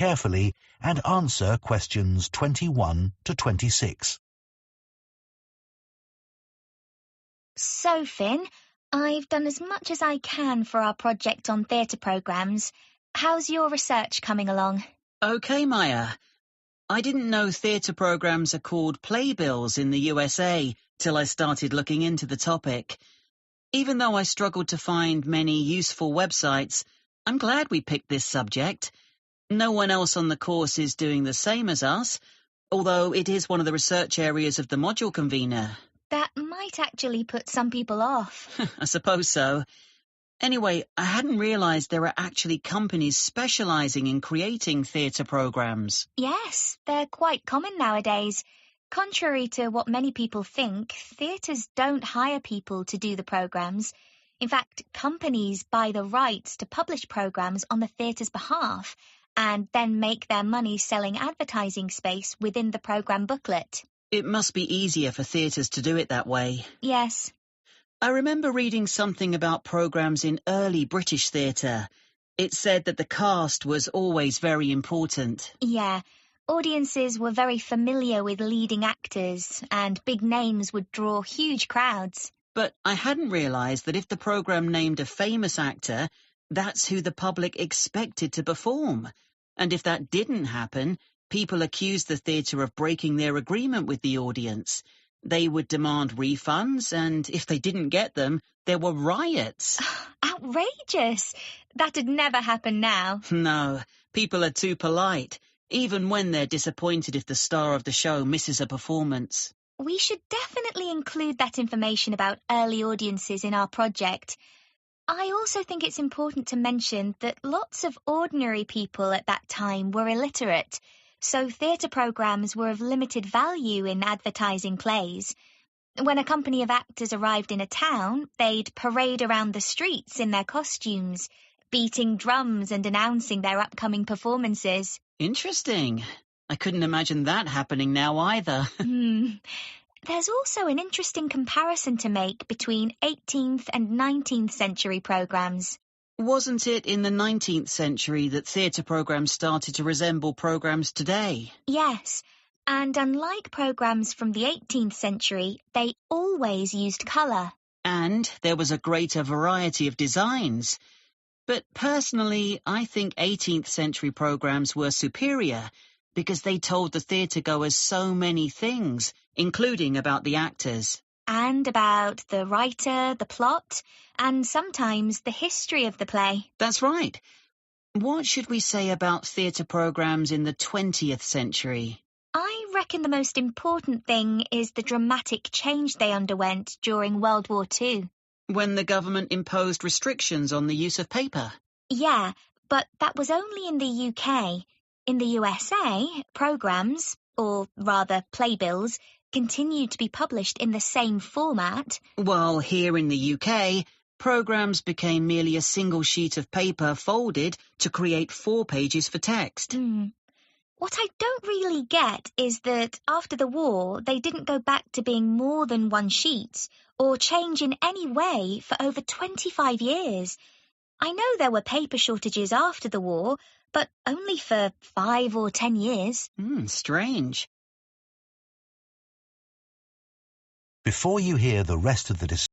carefully and answer questions 21 to 26. So, Finn, I've done as much as I can for our project on theatre programmes. How's your research coming along? Okay, Maya. I didn't know theatre programmes are called playbills in the USA till I started looking into the topic. Even though I struggled to find many useful websites, I'm glad we picked this subject. No one else on the course is doing the same as us, although it is one of the research areas of the module convener. That might actually put some people off. I suppose so. Anyway, I hadn't realised there are actually companies specialising in creating theatre programmes. Yes, they're quite common nowadays. Contrary to what many people think, theatres don't hire people to do the programmes. In fact, companies buy the rights to publish programmes on the theatre's behalf and then make their money selling advertising space within the programme booklet. It must be easier for theatres to do it that way. Yes. I remember reading something about programmes in early British theatre. It said that the cast was always very important. Yeah, audiences were very familiar with leading actors, and big names would draw huge crowds. But I hadn't realised that if the programme named a famous actor, that's who the public expected to perform. And if that didn't happen, people accused the theatre of breaking their agreement with the audience. They would demand refunds, and if they didn't get them, there were riots. Outrageous! That'd never happen now. No, people are too polite, even when they're disappointed if the star of the show misses a performance. We should definitely include that information about early audiences in our project. I also think it's important to mention that lots of ordinary people at that time were illiterate, so theatre programmes were of limited value in advertising plays. When a company of actors arrived in a town, they'd parade around the streets in their costumes, beating drums and announcing their upcoming performances. Interesting. I couldn't imagine that happening now either. There's also an interesting comparison to make between 18th and 19th century programmes. Wasn't it in the 19th century that theatre programmes started to resemble programmes today? Yes, and unlike programmes from the 18th century, they always used colour. And there was a greater variety of designs. But personally, I think 18th century programmes were superior because they told the theatre-goers so many things, including about the actors. And about the writer, the plot, and sometimes the history of the play. That's right. What should we say about theatre programmes in the 20th century? I reckon the most important thing is the dramatic change they underwent during World War II. When the government imposed restrictions on the use of paper? Yeah, but that was only in the UK. In the USA, programmes, or rather playbills, continued to be published in the same format. While here in the UK, programmes became merely a single sheet of paper folded to create 4 pages for text. What I don't really get is that after the war, they didn't go back to being more than one sheet or change in any way for over 25 years. I know there were paper shortages after the war, but only for 5 or 10 years. Strange. Before you hear the rest of the discussion,